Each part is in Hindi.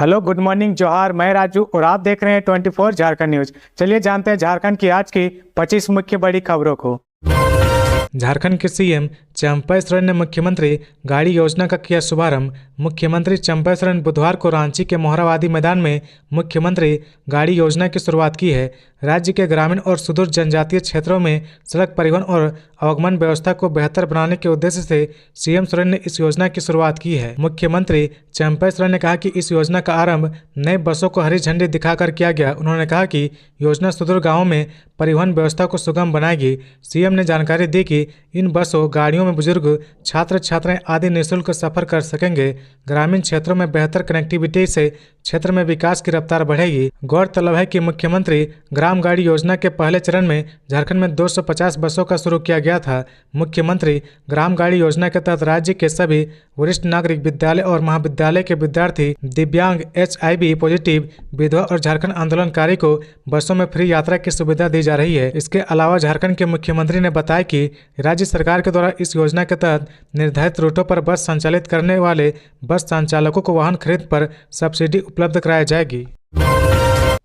हेलो, गुड मॉर्निंग, जोहार। मैं राजू और आप देख रहे हैं 24 झारखंड न्यूज। चलिए जानते हैं झारखंड की आज की 25 मुख्य बड़ी खबरों को। झारखंड के सीएम चंपई सोरेन ने मुख्यमंत्री गाड़ी योजना का किया शुभारंभ। मुख्यमंत्री चंपई सोरेन बुधवार को रांची के मोहराबादी मैदान में मुख्यमंत्री गाड़ी योजना की शुरुआत की है। राज्य के ग्रामीण और सुदूर जनजातीय क्षेत्रों में सड़क परिवहन और आवागमन व्यवस्था को बेहतर बनाने के उद्देश्य से सीएम सोरेन ने इस योजना की शुरुआत की है। मुख्यमंत्री चंपई सोरेन ने कहा कि इस योजना का आरंभ नए बसों को हरी झंडी दिखाकर किया गया। उन्होंने कहा कि योजना सुदूर गाँवों में परिवहन व्यवस्था को सुगम बनाएगी। सीएम ने जानकारी दी कि इन बसों गाड़ियों में बुजुर्ग, छात्र छात्राएं आदि निःशुल्क सफर कर सकेंगे। ग्रामीण क्षेत्रों में बेहतर कनेक्टिविटी से क्षेत्र में विकास की रफ्तार बढ़ेगी। गौरतलब है कि मुख्यमंत्री ग्राम गाड़ी योजना के पहले चरण में झारखंड में 250 बसों का शुरू किया गया था। मुख्यमंत्री ग्राम गाड़ी योजना के तहत राज्य के सभी वरिष्ठ नागरिक, विद्यालय और महाविद्यालय के विद्यार्थी, दिव्यांग, HIV पॉजिटिव, विधवा और झारखंड आंदोलनकारी को बसों में फ्री यात्रा की सुविधा दी जा रही है। इसके अलावा झारखंड के मुख्यमंत्री ने बताया कि राज्य सरकार के द्वारा इस योजना के तहत निर्धारित रूटों पर बस संचालित करने वाले बस संचालकों को वाहन खरीद पर सब्सिडी उपलब्ध कराई जाएगी।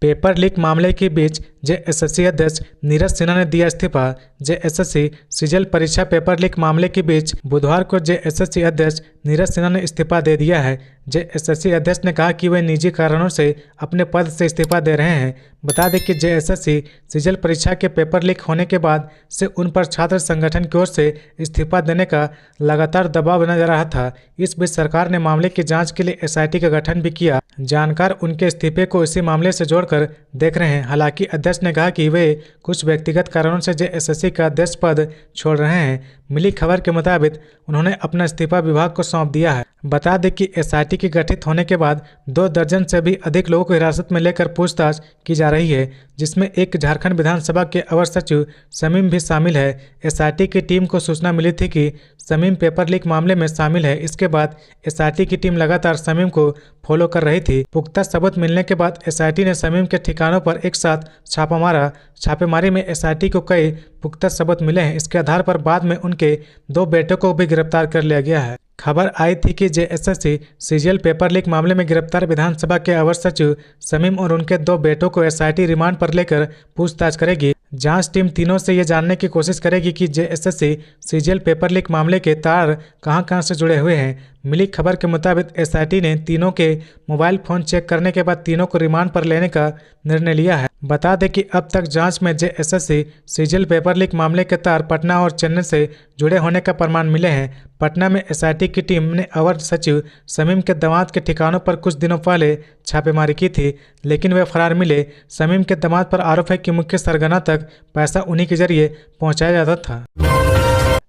पेपर लीक मामले के बीच JSSC अध्यक्ष नीरज सिन्हा ने दिया इस्तीफा। JSSC सीजल परीक्षा पेपर लीक मामले के बीच बुधवार को JSSC अध्यक्ष नीरज सिन्हा ने इस्तीफा दे दिया है। JSSC अध्यक्ष ने कहा कि वे निजी कारणों से अपने पद से इस्तीफा दे रहे हैं। बता दें कि JSSC सीजल परीक्षा के पेपर लीक होने के बाद से उन पर छात्र संगठन की ओर से इस्तीफा देने का लगातार दबाव बना जा रहा था। इस बीच सरकार ने मामले की जांच के लिए SIT का गठन भी किया। जानकार उनके इस्तीफे को इसी मामले से जोड़कर देख रहे हैं। हालांकि अध्यक्ष ने कहा कि वे कुछ व्यक्तिगत कारणों से JSSC का अध्यक्ष पद छोड़ रहे हैं। मिली खबर के मुताबिक उन्होंने अपना इस्तीफा विभाग को सौंप दिया है। बता दें कि SIT के गठित होने के बाद 2 दर्जन से भी अधिक लोगों को हिरासत में लेकर पूछताछ की जा रही है, जिसमें एक झारखंड विधानसभा के अवर सचिव शमीम भी शामिल है। SIT की टीम को सूचना मिली थी कि शमीम पेपर लीक मामले में शामिल है। इसके बाद SIT की टीम लगातार शमीम को फॉलो कर रही थी। पुख्ता सबूत मिलने के बाद SIT ने शमीम के ठिकानों पर एक साथ छापा मारा। छापेमारी में SIT को कई पुख्ता सबूत मिले हैं। इसके आधार पर बाद में उनके 2 बेटों को भी गिरफ्तार कर लिया गया है। खबर आई थी कि JSSC सीजीएल पेपर लीक मामले में गिरफ्तार विधानसभा के अवर सचिव शमीम और उनके 2 बेटों को SIT रिमांड पर लेकर पूछताछ करेगी। जांच टीम तीनों से ये जानने की कोशिश करेगी कि JSSC सीजीएल पेपर लीक मामले के तार कहां से जुड़े हुए हैं। मिली खबर के मुताबिक SIT ने तीनों के मोबाइल फोन चेक करने के बाद तीनों को रिमांड पर लेने का निर्णय लिया है। बता दें कि अब तक जांच में JSSC सीजीएल पेपर लीक मामले के तार पटना और चेन्नई से जुड़े होने का प्रमाण मिले हैं। पटना में SIT की टीम ने अवर सचिव शमीम के दामाद के ठिकानों पर कुछ दिनों पहले छापेमारी की थी, लेकिन वे फरार मिले। शमीम के दामाद पर आरोप है कि मुख्य सरगना तक पैसा उन्हीं के जरिए पहुंचाया जाता था।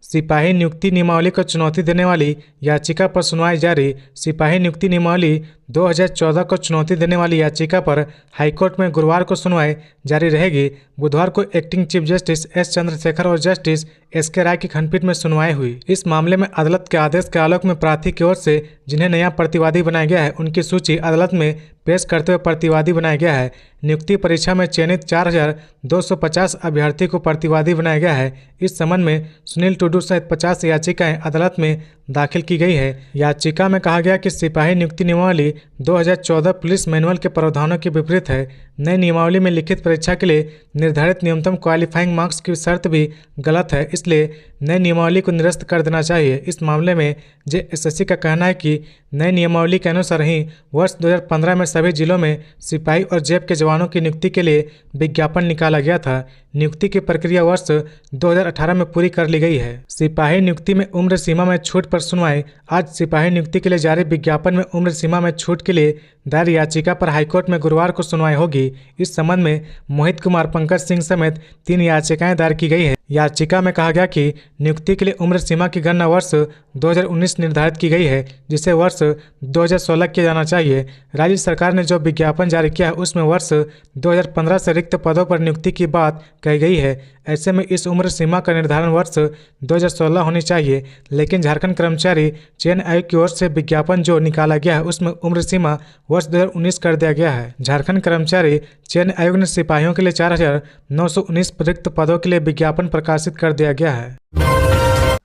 सिपाही नियुक्ति नियमावली को चुनौती देने वाली याचिका पर सुनवाई जारी। सिपाही नियुक्ति नियमावली 2014 को चुनौती देने वाली याचिका पर हाईकोर्ट में गुरुवार को सुनवाई जारी रहेगी। बुधवार को acting chief justice S Chandrashekhar और जस्टिस SK राय की खंडपीठ में सुनवाई हुई। इस मामले में अदालत के आदेश के आलोक में प्रार्थी की ओर से जिन्हें नया प्रतिवादी बनाया गया है, उनकी सूची अदालत में पेश करते हुए प्रतिवादी बनाया गया है। नियुक्ति परीक्षा में चयनित 4250 अभ्यर्थी को प्रतिवादी बनाया गया है। इस संबंध में सुनील टुडू सहित 50 याचिकाएं अदालत में दाखिल की गई है। याचिका में कहा गया कि सिपाही नियुक्ति नियमावली 2014 पुलिस मैनुअल के प्रावधानों के विपरीत है। नई नियमावली में लिखित परीक्षा के लिए निर्धारित न्यूनतम क्वालिफाइंग मार्क्स की शर्त भी गलत है, इसलिए नई नियमावली को निरस्त कर देना चाहिए। इस मामले में JSSC का कहना है कि नई नियमावली के अनुसार ही वर्ष 2015 में सभी जिलों में सिपाही और जेब के जवानों की नियुक्ति के लिए विज्ञापन निकाला गया था। नियुक्ति की प्रक्रिया वर्ष 2018 में पूरी कर ली गई है। सिपाही नियुक्ति में उम्र सीमा में छूट पर सुनवाई। आज सिपाही नियुक्ति के लिए जारी विज्ञापन में उम्र सीमा में छूट के लिए दायर याचिका पर हाईकोर्ट में गुरुवार को सुनवाई होगी। इस संबंध में मोहित कुमार, पंकज सिंह समेत 3 याचिकाएं दायर की गई है। याचिका में कहा गया कि नियुक्ति के लिए उम्र सीमा की गणना वर्ष 2019 निर्धारित की गई है, जिसे वर्ष 2016 किया जाना चाहिए। राज्य सरकार ने जो विज्ञापन जारी किया है उसमें वर्ष 2015 से रिक्त पदों पर नियुक्ति की बात कही गई है। ऐसे में इस उम्र सीमा का निर्धारण वर्ष 2016 होनी चाहिए, लेकिन झारखंड कर्मचारी चयन आयोग की ओर से विज्ञापन जो निकाला गया है उसमें उम्र सीमा वर्ष 2019 कर दिया गया है। झारखंड कर्मचारी चयन आयोग ने सिपाहियों के लिए 4919 रिक्त पदों के लिए विज्ञापन प्रकाशित कर दिया गया है।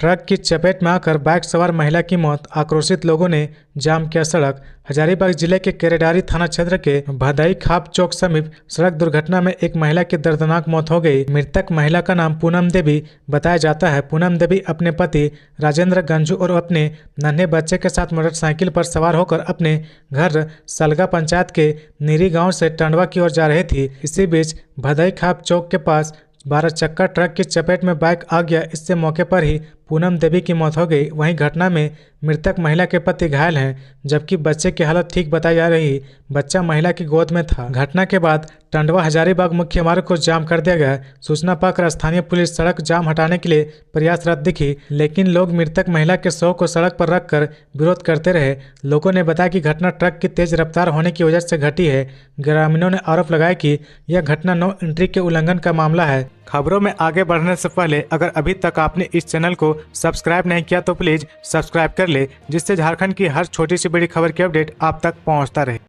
ट्रक की चपेट में आकर बाइक सवार महिला की मौत। आक्रोशित लोगों ने जाम किया सड़क। हजारीबाग जिले के केरेडारी थाना क्षेत्र के भदई खाप चौक समीप सड़क दुर्घटना में एक महिला की दर्दनाक मौत हो गई। मृतक महिला का नाम पूनम देवी बताया जाता है। पूनम देवी अपने पति राजेंद्र गंजू और अपने नन्हे बच्चे के साथ मोटरसाइकिल पर सवार होकर अपने घर सलगा पंचायत के नीरी गांव से टंडवा की ओर जा रही थी। इसी बीच भदई खाप चौक के पास 12 चक्का ट्रक की चपेट में बाइक आ गया। इससे मौके पर ही पूनम देवी की मौत हो गई। वहीं घटना में मृतक महिला के पति घायल हैं, जबकि बच्चे की हालत ठीक बताई जा रही। बच्चा महिला की गोद में था। घटना के बाद टंडवा हजारीबाग मुख्य मार्ग को जाम कर दिया गया। सूचना पाकर स्थानीय पुलिस सड़क जाम हटाने के लिए प्रयासरत दिखी, लेकिन लोग मृतक महिला के शव को सड़क पर रखकर विरोध करते रहे। लोगों ने बताया कि घटना ट्रक की तेज रफ्तार होने की वजह से घटी है। ग्रामीणों ने आरोप लगाया कि यह घटना नो एंट्री के उल्लंघन का मामला है। खबरों में आगे बढ़ने से पहले अगर अभी तक आपने इस चैनल को सब्सक्राइब नहीं किया तो प्लीज सब्सक्राइब कर ले, जिससे झारखंड की हर छोटी सी बड़ी खबर की अपडेट आप तक पहुंचता रहे।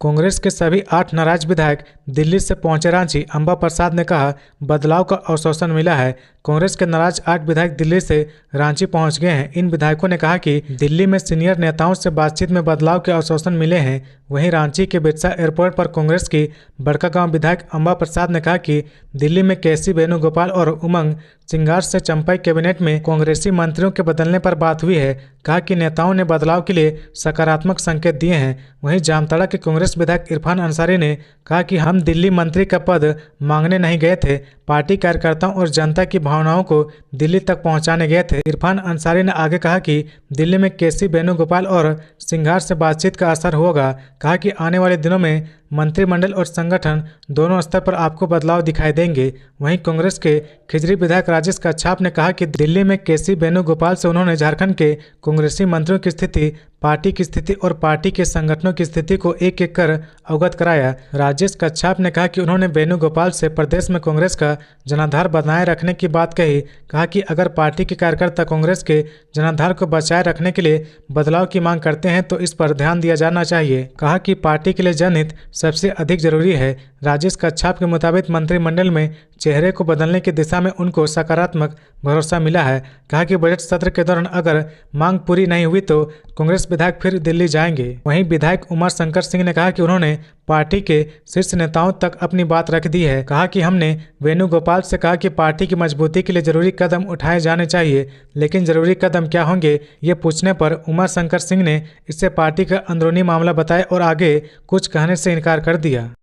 कांग्रेस के सभी 8 नाराज विधायक दिल्ली से पहुंचे रांची। अंबा प्रसाद ने कहा, बदलाव का आश्वासन मिला है। कांग्रेस के नाराज 8 विधायक दिल्ली से रांची पहुंच गए हैं। इन विधायकों ने कहा कि दिल्ली में सीनियर नेताओं से बातचीत में बदलाव के आश्वासन मिले हैं। वहीं रांची के बिरसा एयरपोर्ट पर कांग्रेस की बड़कागांव विधायक अंबा प्रसाद ने कहा कि दिल्ली में केसी वेणुगोपाल और उमंग सिंगार से चंपाई कैबिनेट में कांग्रेसी मंत्रियों के बदलने पर बात हुई है। कहा कि नेताओं ने बदलाव के लिए सकारात्मक संकेत दिए हैं। वहीं जामताड़ा के कांग्रेस विधायक इरफान अंसारी ने कहा कि हम दिल्ली मंत्री का पद मांगने नहीं गए थे, पार्टी कार्यकर्ताओं और जनता की भावनाओं को दिल्ली तक पहुंचाने गए थे। इरफान अंसारी ने आगे कहा कि दिल्ली में केसी वेणुगोपाल और सिंघार से बातचीत का असर होगा। कहा कि आने वाले दिनों में मंत्रिमंडल और संगठन दोनों स्तर पर आपको बदलाव दिखाई देंगे। वहीं कांग्रेस के खिजरी विधायक राजेश कच्छाप ने कहा कि दिल्ली में केसी वेणुगोपाल से उन्होंने झारखंड के कांग्रेसी मंत्रियों की स्थिति, पार्टी की स्थिति और पार्टी के संगठनों की स्थिति को एक एक कर अवगत कराया। राजेश कच्छाप ने कहा कि उन्होंने वेणुगोपाल से प्रदेश में कांग्रेस का जनाधार बनाए रखने की बात कही। कहा कि अगर पार्टी के कार्यकर्ता कांग्रेस के जनाधार को बचाए रखने के लिए बदलाव की मांग करते हैं तो इस पर ध्यान दिया जाना चाहिए। कहा कि पार्टी के लिए जनहित सबसे अधिक जरूरी है। राजेश कच्छाप के मुताबिक मंत्रिमंडल में चेहरे को बदलने की दिशा में उनको सकारात्मक भरोसा मिला है। कहा कि बजट सत्र के दौरान अगर मांग पूरी नहीं हुई तो कांग्रेस विधायक फिर दिल्ली जाएंगे। वहीं विधायक उमा शंकर सिंह ने कहा कि उन्होंने पार्टी के शीर्ष नेताओं तक अपनी बात रख दी है। कहा कि हमने वेणुगोपाल से कहा कि पार्टी की मजबूती के लिए जरूरी कदम उठाए जाने चाहिए, लेकिन जरूरी कदम क्या होंगे ये पूछने पर उमा शंकर सिंह ने इसे पार्टी का अंदरूनी मामला बताया और आगे कुछ कहने से इनकार कर दिया।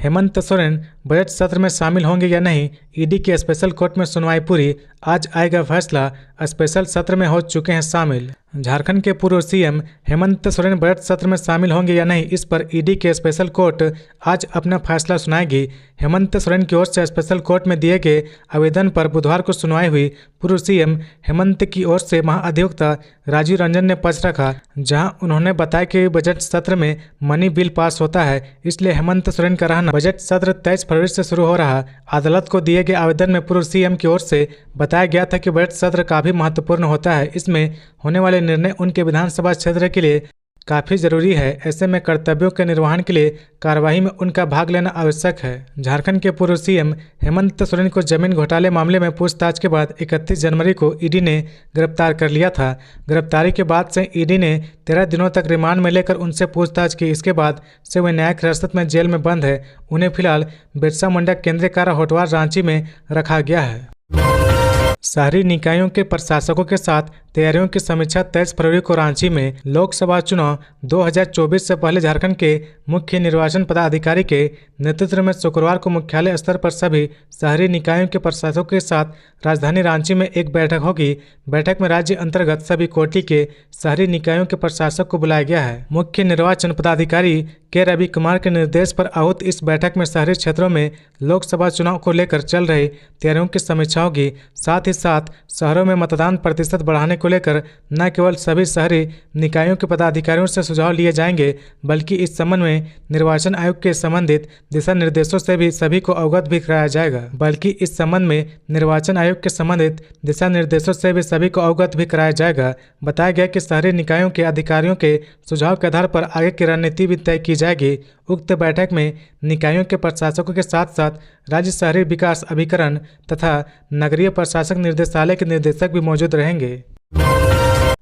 हेमंत सोरेन बजट सत्र में शामिल होंगे या नहीं, ईडी के स्पेशल कोर्ट में सुनवाई पूरी। आज आएगा फैसला। स्पेशल सत्र में हो चुके हैं शामिल। झारखंड के पूर्व सीएम हेमंत सोरेन बजट सत्र में शामिल होंगे या नहीं, इस पर ईडी के स्पेशल कोर्ट आज अपना फैसला सुनाएगी। हेमंत सोरेन की ओर से स्पेशल कोर्ट में दिए गए आवेदन पर बुधवार को सुनवाई हुई। पूर्व सीएम हेमंत की ओर से महाधिवक्ता राजीव रंजन ने पक्ष रखा, जहां उन्होंने बताया कि बजट सत्र में मनी बिल पास होता है, इसलिए हेमंत सोरेन का रहना बजट सत्र 23 फरवरी से शुरू हो रहा। अदालत को दिए गए आवेदन में पूर्व सीएम की ओर से बताया गया था कि बजट सत्र काफी महत्वपूर्ण होता है। इसमें होने वाले निर्णय उनके विधानसभा क्षेत्र के लिए काफ़ी जरूरी है। ऐसे में कर्तव्यों के निर्वहन के लिए कार्यवाही में उनका भाग लेना आवश्यक है। झारखंड के पूर्व सीएम हेमंत सोरेन को जमीन घोटाले मामले में पूछताछ के बाद 31 जनवरी को ईडी ने गिरफ्तार कर लिया था। गिरफ्तारी के बाद से ईडी ने 13 दिनों तक रिमांड में लेकर उनसे पूछताछ की। इसके बाद से वे न्यायिक हिरासत में जेल में बंद है। उन्हें फिलहाल बिरसा मुंडा केंद्रीय कारा होटवार रांची में रखा गया है। शहरी निकायों के प्रशासकों के साथ तैयारियों की समीक्षा 23 फरवरी को रांची में। लोकसभा चुनाव 2024 से पहले झारखंड के मुख्य निर्वाचन पदाधिकारी के नेतृत्व में शुक्रवार को मुख्यालय स्तर पर सभी शहरी निकायों के प्रशासकों के साथ राजधानी रांची में एक बैठक होगी। बैठक में राज्य अंतर्गत सभी कोटि के शहरी निकायों के प्रशासक को बुलाया गया है। मुख्य निर्वाचन पदाधिकारी के रवि कुमार के निर्देश पर आहूत इस बैठक में शहरी क्षेत्रों में लोकसभा चुनाव को लेकर चल रही तैयारियों की समीक्षा होगी। साथ ही साथ शहरों में मतदान प्रतिशत बढ़ाने को लेकर न केवल सभी शहरी निकायों के पदाधिकारियों से सुझाव लिए जाएंगे, बल्कि इस संबंध में निर्वाचन आयोग के संबंधित दिशा निर्देशों से भी सभी को अवगत भी कराया जाएगा। बताया गया कि शहरी निकायों के अधिकारियों के सुझाव के आधार पर आगे की रणनीति भी तय की जाएगी। उक्त बैठक में निकायों के प्रशासकों के साथ साथ राज्य शहरी विकास अभिकरण तथा नगरीय प्रशासक निर्देशालय के निदेशक भी मौजूद रहेंगे।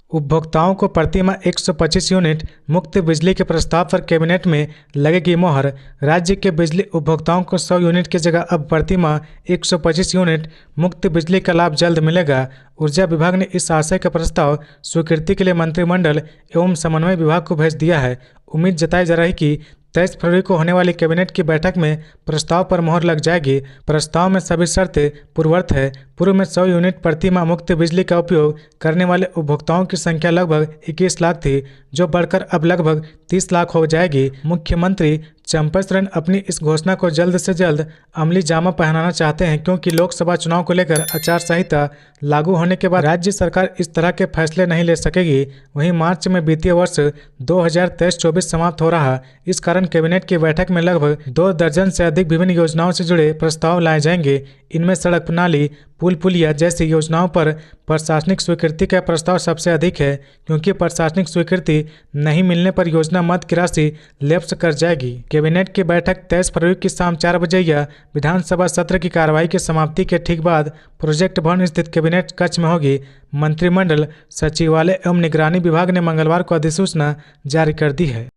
उपभोक्ताओं को प्रति माह 125 यूनिट मुफ्त बिजली के प्रस्ताव पर कैबिनेट में लगेगी मोहर। राज्य के बिजली उपभोक्ताओं को 100 यूनिट की जगह अब प्रति माह 125 यूनिट मुफ्त बिजली का लाभ जल्द मिलेगा। ऊर्जा विभाग ने इस आशय का प्रस्ताव स्वीकृति के लिए मंत्रिमंडल एवं समन्वय विभाग को भेज दिया है। उम्मीद जताई जा रही कि 23 फरवरी को होने वाली कैबिनेट की बैठक में प्रस्ताव पर मोहर लग जाएगी। प्रस्ताव में सभी शर्तें पूर्ववत है। पूर्व में 100 यूनिट प्रति माह मुफ्त बिजली का उपयोग करने वाले उपभोक्ताओं की संख्या लगभग 21 लाख थी, जो बढ़कर अब लगभग 30 लाख हो जाएगी। मुख्यमंत्री चंपई सोरेन अपनी इस घोषणा को जल्द से जल्द अमली जामा पहनाना चाहते हैं, क्योंकि लोकसभा चुनाव को लेकर आचार संहिता लागू होने के बाद राज्य सरकार इस तरह के फैसले नहीं ले सकेगी। वहीं मार्च में वित्तीय वर्ष 2023-24 समाप्त हो रहा। इस कारण कैबिनेट की बैठक में लगभग 2 दर्जन से अधिक विभिन्न योजनाओं से जुड़े प्रस्ताव लाए जाएंगे। इनमें सड़क प्रणाली, पुल पुलिया जैसी योजनाओं पर प्रशासनिक स्वीकृति का प्रस्ताव सबसे अधिक है, क्योंकि प्रशासनिक स्वीकृति नहीं मिलने पर योजना मद की राशि लैप्स कर जाएगी। कैबिनेट की बैठक 23 फरवरी की शाम 4 बजे या विधानसभा सत्र की कार्रवाई की समाप्ति के ठीक बाद प्रोजेक्ट भवन स्थित कैबिनेट कक्ष में होगी। मंत्रिमंडल सचिवालय एवं निगरानी विभाग ने मंगलवार को अधिसूचना जारी कर दी है।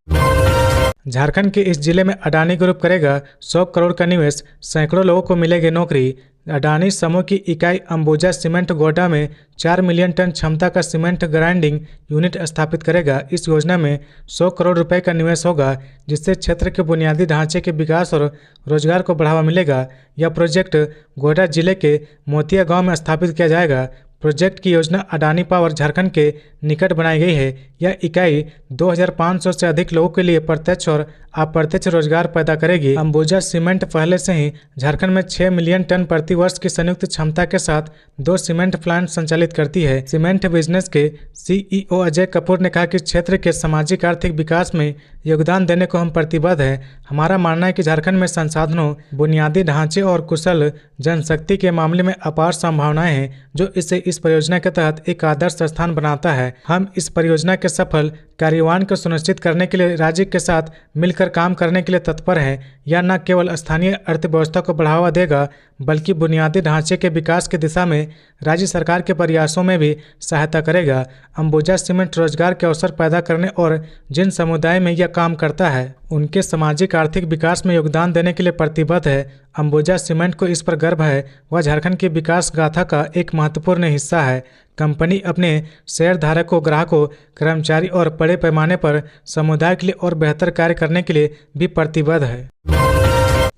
झारखंड के इस जिले में अडानी ग्रुप करेगा 100 करोड़ का निवेश, सैकड़ों लोगों को मिलेगी नौकरी। अडानी समूह की इकाई अंबुजा सीमेंट गोड्डा में 4 मिलियन टन क्षमता का सीमेंट ग्राइंडिंग यूनिट स्थापित करेगा। इस योजना में 100 करोड़ रुपए का निवेश होगा, जिससे क्षेत्र के बुनियादी ढांचे के विकास और रोजगार को बढ़ावा मिलेगा। यह प्रोजेक्ट गोड्डा जिले के मोतिया गांव में स्थापित किया जाएगा। प्रोजेक्ट की योजना अडानी पावर झारखंड के निकट बनाई गई है। यह इकाई 2500 से अधिक लोगों के लिए प्रत्यक्ष और अप्रत्यक्ष रोजगार पैदा करेगी। अंबुजा सीमेंट पहले से ही झारखंड में 6 मिलियन टन प्रति वर्ष की संयुक्त क्षमता के साथ 2 सीमेंट प्लांट संचालित करती है। सीमेंट बिजनेस के CEO अजय कपूर ने कहा कि क्षेत्र के सामाजिक आर्थिक विकास में योगदान देने को हम प्रतिबद्ध हैं। हमारा मानना है कि झारखंड में संसाधनों, बुनियादी ढांचे और कुशल जनशक्ति के मामले में अपार संभावनाएं हैं, जो इसे इस परियोजना के तहत एक आदर्श स्थान बनाता है। हम इस परियोजना के सफल कार्यान्वयन को सुनिश्चित करने के लिए राज्य के साथ मिलकर काम करने के लिए तत्पर हैं। यह न केवल स्थानीय अर्थव्यवस्था को बढ़ावा देगा, बल्कि बुनियादी ढांचे के विकास की दिशा में राज्य सरकार के प्रयासों में भी सहायता करेगा। अंबुजा सीमेंट रोजगार के अवसर पैदा करने और जिन समुदाय में यह काम करता है, उनके सामाजिक आर्थिक विकास में योगदान देने के लिए प्रतिबद्ध है। अंबुजा सीमेंट को इस पर गर्व है, वह झारखंड की विकास गाथा का एक महत्वपूर्ण हिस्सा है। कंपनी अपने शेयरधारकों, ग्राहकों, कर्मचारी और बड़े पैमाने पर समुदाय के लिए और बेहतर कार्य करने के लिए भी प्रतिबद्ध है।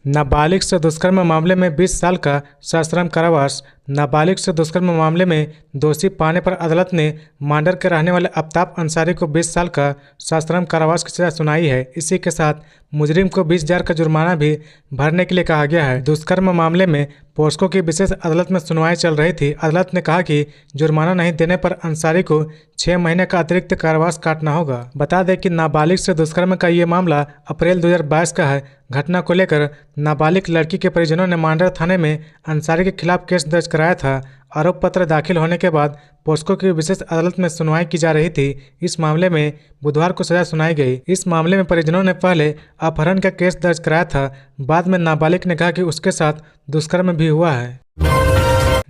नाबालिग से दुष्कर्म मामले में 20 साल का सश्रम कारावास। नाबालिग से दुष्कर्म मामले में दोषी पाने पर अदालत ने मांडर के रहने वाले आफ्ताब अंसारी को 20 साल का सश्रम कारावास की सजा सुनाई है। इसी के साथ मुजरिम को 20,000 का जुर्माना भी भरने के लिए कहा गया है। दुष्कर्म मामले में पोस्को की विशेष अदालत में सुनवाई चल रही थी। अदालत ने कहा कि जुर्माना नहीं देने पर अंसारी को 6 महीने का अतिरिक्त कारावास काटना होगा। बता दें कि नाबालिग से दुष्कर्म का ये मामला अप्रैल 2022 का है। घटना को लेकर नाबालिग लड़की के परिजनों ने मांडर थाने में अंसारी के खिलाफ केस दर्ज कराया था। आरोप पत्र दाखिल होने के बाद पोस्को की विशेष अदालत में सुनवाई की जा रही थी। इस मामले में बुधवार को सजा सुनाई गई। इस मामले में परिजनों ने पहले अपहरण का केस दर्ज कराया था। बाद में नाबालिग ने कहा कि उसके साथ दुष्कर्म भी हुआ है।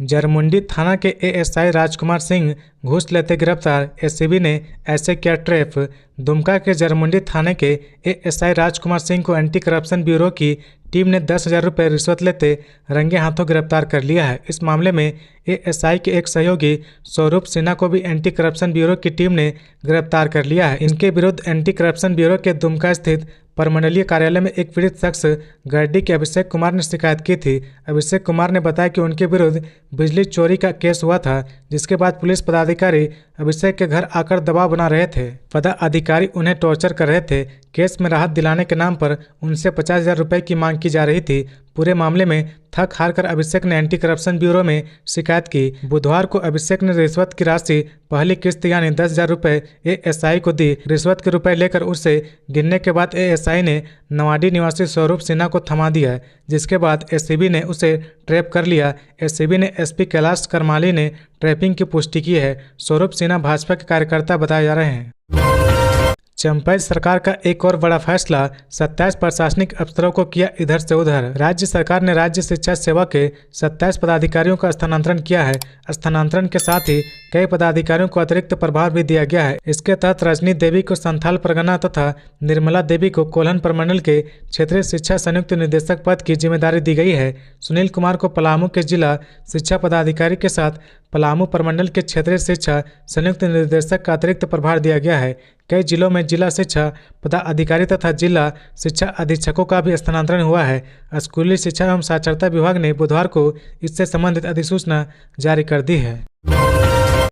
जरमुंडी थाना के ASI राजकुमार सिंह घूस लेते गिरफ्तार। SCB ने ऐसे किया ट्रैप। दुमका के जरमुंडी थाने के ASI राजकुमार सिंह को एंटी करप्शन ब्यूरो की टीम ने 10,000 रुपये रिश्वत लेते रंगे हाथों गिरफ्तार कर लिया है। इस मामले में ASI के एक सहयोगी स्वरूप सिन्हा को भी एंटी करप्शन ब्यूरो की टीम ने गिरफ्तार कर लिया है। इनके विरुद्ध एंटी करप्शन ब्यूरो के दुमका स्थित परमंडलीय कार्यालय में एक पीड़ित शख्स गर्डी के अभिषेक कुमार ने शिकायत की थी। अभिषेक कुमार ने बताया कि उनके विरुद्ध बिजली चोरी का केस हुआ था, जिसके बाद पुलिस पदाधिकारी अभिषेक के घर आकर दबाव बना रहे थे। पदाधिकारी उन्हें टॉर्चर कर रहे थे। केस में राहत दिलाने के नाम पर उनसे 50,000 रुपये की मांग की जा रही थी। पूरे मामले में थक हार कर अभिषेक ने एंटी करप्शन ब्यूरो में शिकायत की। बुधवार को अभिषेक ने रिश्वत की राशि पहली किस्त यानी 10,000 रुपये ASI को दी। रिश्वत के रुपए लेकर उसे गिनने के बाद ASI ने नवाडी निवासी स्वरूप सिन्हा को थमा दिया, जिसके बाद SCB ने उसे ट्रैप कर लिया। SCB ने SP कैलाश करमाली ने ट्रैपिंग की पुष्टि की है। स्वरूप सिन्हा भाजपा के कार्यकर्ता बताए जा रहे हैं। चंपई सरकार का एक और बड़ा फैसला, 27 प्रशासनिक अफसरों को किया इधर से उधर। राज्य सरकार ने राज्य शिक्षा सेवा के 27 पदाधिकारियों का स्थानांतरण किया है। स्थानांतरण के साथ ही कई पदाधिकारियों को अतिरिक्त प्रभार भी दिया गया है। इसके तहत रजनी देवी को संथाल परगना तथा निर्मला देवी को कोल्हन प्रमंडल के क्षेत्रीय शिक्षा संयुक्त निदेशक पद की जिम्मेदारी दी गई है। सुनील कुमार को पलामू के जिला शिक्षा पदाधिकारी के साथ पलामू प्रमंडल के क्षेत्रीय शिक्षा संयुक्त निदेशक का अतिरिक्त प्रभार दिया गया है। कई जिलों में जिला शिक्षा पदाधिकारी तथा जिला शिक्षा अधीक्षकों का भी स्थानांतरण हुआ है। स्कूली शिक्षा एवं साक्षरता विभाग ने बुधवार को इससे संबंधित अधिसूचना जारी कर दी है।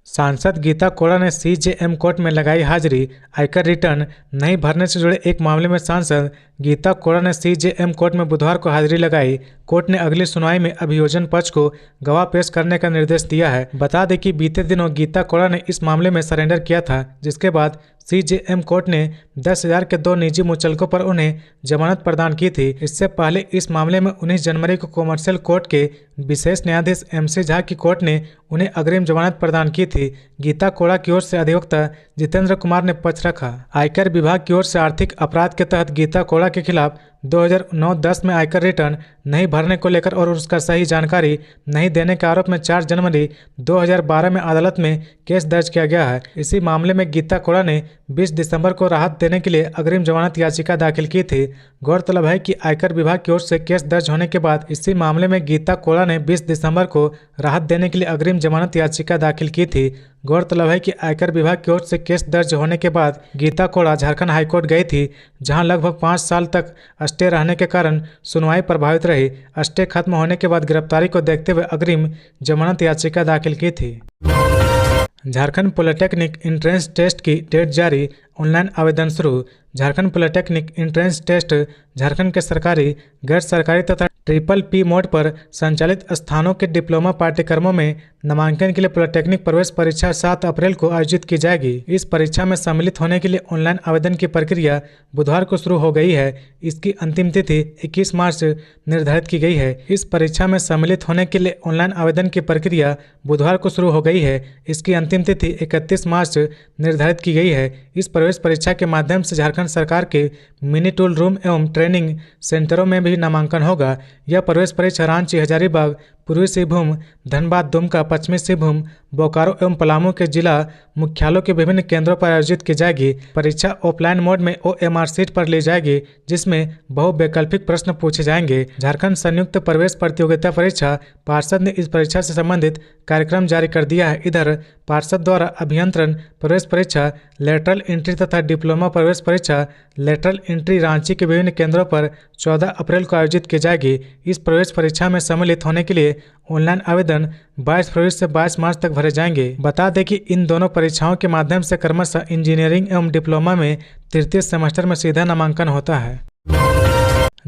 सांसद गीता कोड़ा ने सीजेएम कोर्ट में लगाई हाजिरी। आयकर रिटर्न नहीं भरने से जुड़े एक मामले में सांसद गीता कोड़ा ने सीजेएम कोर्ट में बुधवार को हाजिरी लगाई। कोर्ट ने अगली सुनवाई में अभियोजन पक्ष को गवाह पेश करने का निर्देश दिया है। बता दें कि बीते दिनों गीता कोड़ा ने इस मामले में सरेंडर किया था, जिसके बाद सीजेएम कोर्ट ने 10,000 के 2 निजी मुचलकों पर उन्हें जमानत प्रदान की थी। इससे पहले इस मामले में 19 जनवरी को कॉमर्शियल कोर्ट के विशेष न्यायाधीश MC झा की कोर्ट ने उन्हें अग्रिम जमानत प्रदान की थी। गीता कोड़ा की ओर से अधिवक्ता जितेंद्र कुमार ने पक्ष रखा। आयकर विभाग की ओर से आर्थिक अपराध के तहत गीता कोड़ा के खिलाफ 2009-10 में आयकर रिटर्न नहीं भरने को लेकर और उसका सही जानकारी नहीं देने के आरोप में 4 जनवरी 2012 में अदालत में केस दर्ज किया गया है। इसी मामले में गीता कोड़ा ने 20 दिसंबर को राहत देने के लिए अग्रिम जमानत याचिका दाखिल की थी। गौरतलब है कि आयकर विभाग की ओर से केस दर्ज होने के बाद इसी मामले में गीता कोड़ा ने 20 दिसंबर को राहत देने के लिए अग्रिम जमानत याचिका दाखिल की थी। गौरतलब है कि आयकर विभाग की ओर से केस दर्ज होने के बाद गीता कोड़ा झारखंड हाईकोर्ट गई थी, जहां लगभग 5 साल तक स्टे रहने के कारण सुनवाई प्रभावित रही। स्टे खत्म होने के बाद गिरफ्तारी को देखते हुए अग्रिम जमानत याचिका दाखिल की थी। झारखंड पॉलिटेक्निक एंट्रेंस टेस्ट की डेट जारी, ऑनलाइन आवेदन शुरू। Jharkhand polytechnic entrance test Jharkhand के सरकारी, गैर सरकारी तथा PPP मोड पर संचालित स्थानों के डिप्लोमा पाठ्यक्रमों में नामांकन के लिए पॉलिटेक्निक प्रवेश परीक्षा 7 अप्रैल को आयोजित की जाएगी। इस परीक्षा में सम्मिलित होने के लिए ऑनलाइन आवेदन की प्रक्रिया बुधवार को शुरू हो गई है। इसकी अंतिम तिथि 21 मार्च निर्धारित की गई है। इस परीक्षा में सम्मिलित होने के लिए ऑनलाइन आवेदन की प्रक्रिया बुधवार को शुरू हो गई है। इसकी अंतिम तिथि 31 मार्च निर्धारित की गई है। इस प्रवेश परीक्षा के माध्यम से झारखंड सरकार के मिनी टूल रूम एवं ट्रेनिंग सेंटरों में भी नामांकन होगा। यह प्रवेश परीक्षा रांची, हजारीबाग, पूर्वी सिंहभूम, धनबाद, दुमका, पश्चिमी सिंहभूम, बोकारो एवं पलामू के जिला मुख्यालयों के विभिन्न केंद्रों पर आयोजित की जाएगी। परीक्षा ऑफलाइन मोड में OMR सीट पर ली जाएगी, जिसमें बहुवैकल्पिक प्रश्न पूछे जाएंगे। झारखंड संयुक्त प्रवेश प्रतियोगिता परीक्षा पार्षद ने इस परीक्षा से संबंधित कार्यक्रम जारी कर दिया है। इधर पार्षद द्वारा अभियंत्रण प्रवेश परीक्षा, लेटरल एंट्री तथा डिप्लोमा प्रवेश परीक्षा लेटरल एंट्री रांची के विभिन्न केंद्रों पर 14 अप्रैल को आयोजित की जाएगी। इस प्रवेश परीक्षा में सम्मिलित होने के लिए ऑनलाइन आवेदन 22 फरवरी से 22 मार्च तक भरे जाएंगे। बता दें कि इन दोनों परीक्षाओं के माध्यम से क्रमशः इंजीनियरिंग एवं डिप्लोमा में तृतीय सेमेस्टर में सीधा नामांकन होता है।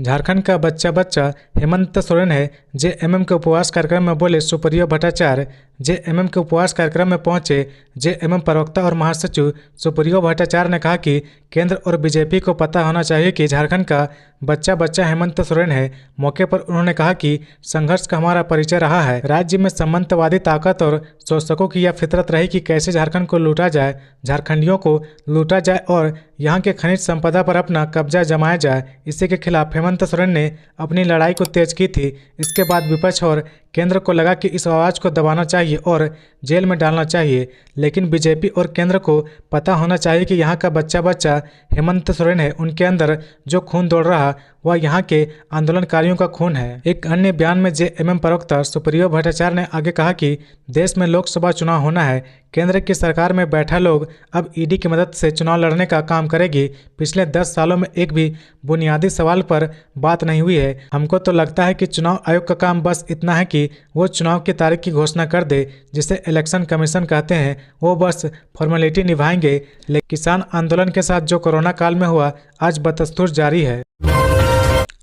झारखंड का बच्चा हेमंत सोरेन है। JMM के उपवास कार्यक्रम में बोले सुप्रियो भट्टाचार्य। JMM के उपवास कार्यक्रम में पहुंचे JMM प्रवक्ता और महासचिव सुप्रियो भट्टाचार्य ने कहा कि केंद्र और बीजेपी को पता होना चाहिए कि झारखंड का बच्चा हेमंत सोरेन है। मौके पर उन्होंने कहा कि संघर्ष का हमारा परिचय रहा है। राज्य में सामंतवादी ताकत और शोषकों की यह फितरत रही कि कैसे झारखंड को लूटा जाए, झारखंडियों को लूटा जाए और यहाँ के खनिज संपदा पर अपना कब्जा जमाया जाए। इसी के खिलाफ हेमंत सोरेन ने अपनी लड़ाई को तेज की थी। इसके बाद विपक्ष और केंद्र को लगा कि इस आवाज़ को दबाना चाहिए और जेल में डालना चाहिए, लेकिन बीजेपी और केंद्र को पता होना चाहिए कि यहाँ का बच्चा हेमंत सोरेन है। उनके अंदर जो खून दौड़ रहा वह यहाँ के आंदोलनकारियों का खून है। एक अन्य बयान में JMM प्रवक्ता सुप्रियो भट्टाचार्य ने आगे कहा कि देश में लोकसभा चुनाव होना है। केंद्र की सरकार में बैठा लोग अब ED की मदद से चुनाव लड़ने का काम करेगी। पिछले 10 सालों में एक भी बुनियादी सवाल पर बात नहीं हुई है। हमको तो लगता है कि चुनाव आयोग का काम बस इतना है कि वो चुनाव की तारीख की घोषणा कर दे, जिसे इलेक्शन कमीशन कहते हैं। वो बस फॉर्मेलिटी निभाएंगे। लेकिन किसान आंदोलन के साथ जो कोरोना काल में हुआ आज बदस्तूर जारी है।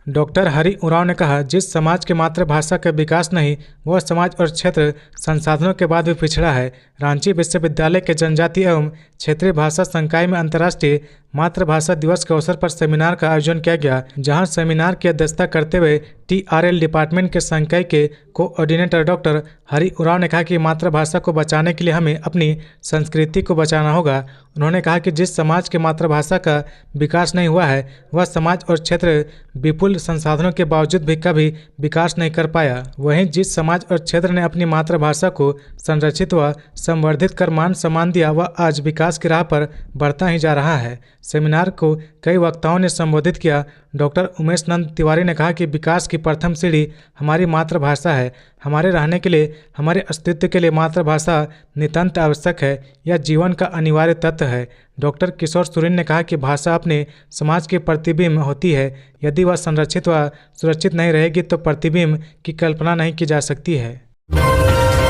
डॉक्टर हरि उरांव ने कहा, जिस समाज के मातृभाषा का विकास नहीं, वह समाज और क्षेत्र संसाधनों के बाद भी पिछड़ा है। रांची विश्वविद्यालय के जनजातीय एवं क्षेत्रीय भाषा संकाय में अंतर्राष्ट्रीय मातृभाषा दिवस के अवसर पर सेमिनार का आयोजन किया गया, जहां सेमिनार की अध्यक्षता करते हुए TRL डिपार्टमेंट के संकाय के कोऑर्डिनेटर डॉक्टर हरि उरांव ने कहा कि मातृभाषा को बचाने के लिए हमें अपनी संस्कृति को बचाना होगा। उन्होंने कहा कि जिस समाज के मातृभाषा का विकास नहीं हुआ है, वह समाज और क्षेत्र विपुल संसाधनों के बावजूद भी कभी विकास नहीं कर पाया। वहीं जिस समाज और क्षेत्र ने अपनी मातृभाषा को संरक्षित व संवर्धित कर मान सम्मान दिया, वह आज विकास की राह पर बढ़ता ही जा रहा है। सेमिनार को कई वक्ताओं ने संबोधित किया। डॉक्टर उमेश नंद तिवारी ने कहा कि विकास की प्रथम सीढ़ी हमारी मातृभाषा है। हमारे रहने के लिए, हमारे अस्तित्व के लिए मातृभाषा नितांत आवश्यक है। यह जीवन का अनिवार्य तत्व है। डॉक्टर किशोर सुरेन ने कहा कि भाषा अपने समाज के प्रतिबिंब होती है। यदि वह संरक्षित व सुरक्षित नहीं रहेगी तो प्रतिबिंब की कल्पना नहीं की जा सकती है।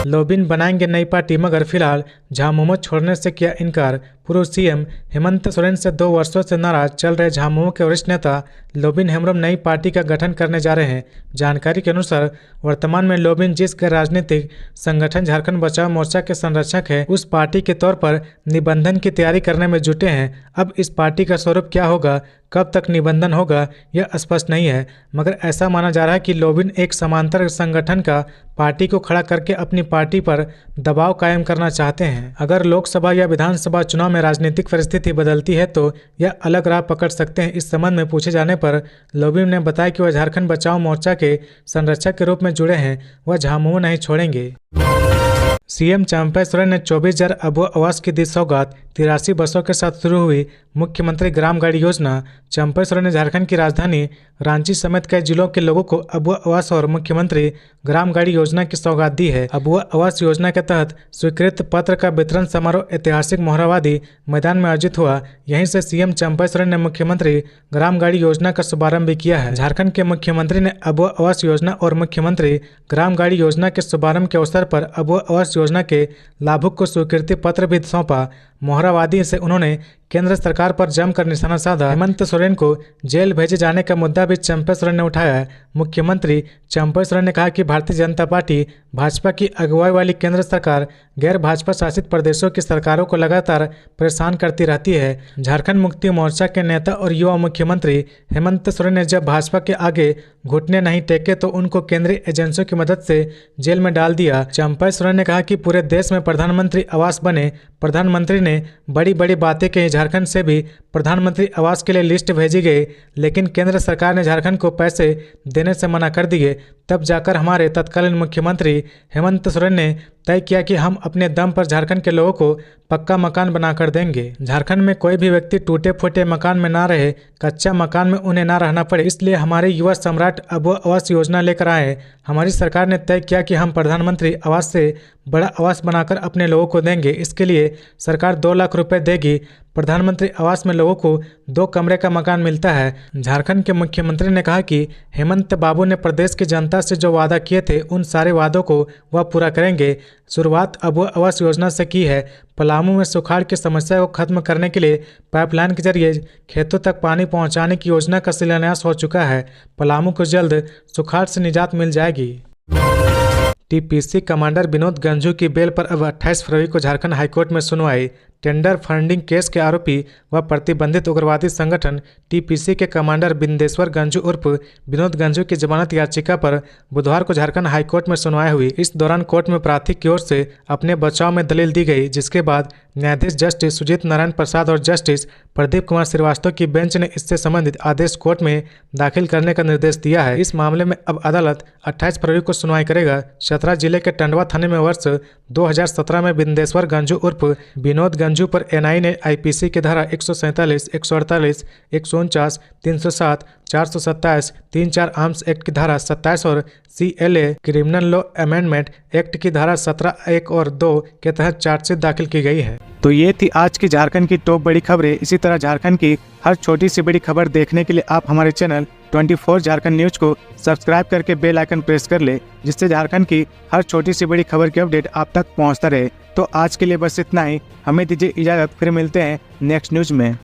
लोबिन बनाएंगे नई पार्टी, मगर फिलहाल झामुमो छोड़ने से किया इनकार। पूर्व CM हेमंत सोरेन से 2 वर्षों से नाराज चल रहे झामुमो के वरिष्ठ नेता लोबिन हेम्ब्रम नई पार्टी का गठन करने जा रहे हैं। जानकारी के अनुसार वर्तमान में लोबिन जिस गैर राजनीतिक संगठन झारखंड बचाओ मोर्चा के संरक्षक है, उस पार्टी के तौर पर निबंधन की तैयारी करने में जुटे हैं। अब इस पार्टी का स्वरूप क्या होगा, कब तक निबंधन होगा, यह स्पष्ट नहीं है, मगर ऐसा माना जा रहा है कि लोबिन एक समांतर संगठन का पार्टी को खड़ा करके अपनी पार्टी पर दबाव कायम करना चाहते हैं। अगर लोकसभा या विधानसभा चुनाव में राजनीतिक परिस्थिति बदलती है तो यह अलग राह पकड़ सकते हैं। इस संबंध में पूछे जाने पर लोबिन ने बताया कि वह झारखंड बचाओ मोर्चा के संरक्षक के रूप में जुड़े हैं। वह झामुमो नहीं छोड़ेंगे। CM चंपई सोरेन ने 24,000 अबुआ आवास की दी सौगात। 83 बसों के साथ शुरू हुई मुख्यमंत्री ग्राम गाड़ी योजना। चंपई सोरेन ने झारखंड की राजधानी रांची समेत कई जिलों के लोगों को अबुआ आवास और मुख्यमंत्री ग्राम गाड़ी योजना की सौगात दी है। अबुआ आवास योजना के तहत स्वीकृत पत्र का वितरण समारोह ऐतिहासिक मोहरावादी मैदान में आयोजित हुआ। यहीं से CM चंपई सोरेन ने मुख्यमंत्री ग्राम गाड़ी योजना का शुभारंभ भी किया है। झारखंड के मुख्यमंत्री ने अबुआ आवास योजना और मुख्यमंत्री ग्राम गाड़ी योजना के शुभारंभ के अवसर पर अबुआ आवास योजना के लाभुक को स्वीकृति पत्र भी सौंपा। मोहरावादी से उन्होंने केंद्र सरकार पर जमकर निशाना साधा। हेमंत सोरेन को जेल भेजे जाने का मुद्दा भी चंपई सोरेन ने उठाया है। मुख्यमंत्री चंपई सोरेन ने कहा कि भारतीय जनता पार्टी भाजपा की अगुवाई वाली केंद्र सरकार गैर भाजपा शासित प्रदेशों की सरकारों को लगातार परेशान करती रहती है। झारखंड मुक्ति मोर्चा के नेता और युवा मुख्यमंत्री हेमंत सोरेन ने जब भाजपा के आगे घुटने नहीं टेके तो उनको केंद्रीय एजेंसियों की मदद से जेल में डाल दिया। चंपई सोरेन ने कहा कि पूरे देश में प्रधानमंत्री आवास बने। प्रधानमंत्री ने बड़ी बड़ी बातें कही। झारखंड से भी प्रधानमंत्री आवास के लिए लिस्ट भेजी गई, लेकिन केंद्र सरकार ने झारखंड को पैसे देने से मना कर दिए। तब जाकर हमारे तत्कालीन मुख्यमंत्री हेमंत सोरेन ने तय किया कि हम अपने दम पर झारखंड के लोगों को पक्का मकान बनाकर देंगे। झारखंड में कोई भी व्यक्ति टूटे फूटे मकान में ना रहे, कच्चा मकान में उन्हें ना रहना पड़े, इसलिए हमारे युवा सम्राट अबुआ आवास योजना लेकर आए। हमारी सरकार ने तय किया कि हम प्रधानमंत्री आवास से बड़ा आवास बनाकर अपने लोगों को देंगे। इसके लिए सरकार 2 लाख रुपए देगी। प्रधानमंत्री आवास में लोगों को 2 कमरे का मकान मिलता है। झारखंड के मुख्यमंत्री ने कहा कि हेमंत बाबू ने प्रदेश की जनता से जो वादा किए थे, उन सारे वादों को वह पूरा करेंगे। शुरुआत अबुआ आवास योजना से की है। पलामू में सुखाड़ की समस्या को खत्म करने के लिए पाइपलाइन के जरिए खेतों तक पानी पहुंचाने की योजना का शिलान्यास हो चुका है। पलामू को जल्द सुखाड़ से निजात मिल जाएगी। TPC कमांडर विनोद गंझू की बेल पर अब 28 फरवरी को झारखंड हाईकोर्ट में सुनवाई। टेंडर फंडिंग केस के आरोपी व प्रतिबंधित उग्रवादी संगठन TPC के कमांडर बिंदेश्वर गंझू उर्फ विनोद गंझू की जमानत याचिका पर बुधवार को झारखंड हाईकोर्ट में सुनवाई हुई। इस दौरान कोर्ट में प्रार्थी की ओर से अपने बचाव में दलील दी गई, जिसके बाद न्यायाधीश जस्टिस सुजीत नारायण प्रसाद और जस्टिस प्रदीप कुमार श्रीवास्तव की बेंच ने इससे संबंधित आदेश कोर्ट में दाखिल करने का निर्देश दिया है। इस मामले में अब अदालत 28 फरवरी को सुनवाई करेगा। चतरा जिले के टंडवा थाने में वर्ष 2017 में बिंदेश्वर गंझू उर्फ विनोद गंझू पर NIA ने IPC की धारा 147, 148, 149, 307, 427, 34 आर्म्स एक्ट की धारा 27 और CLA criminal law amendment act की धारा 17, 1 और 2 के तहत चार्जशीट दाखिल की गई है। तो ये थी आज की झारखंड की टॉप बड़ी खबरें। इसी तरह झारखंड की हर छोटी सी बड़ी खबर देखने के लिए आप हमारे चैनल 24 झारखंड न्यूज को सब्सक्राइब करके बेल आइकन प्रेस कर ले, जिससे झारखंड की हर छोटी सी बड़ी खबर की अपडेट आप तक पहुंचता रहे। तो आज के लिए बस इतना ही। हमें दीजिए इजाजत, फिर मिलते हैं नेक्स्ट न्यूज में।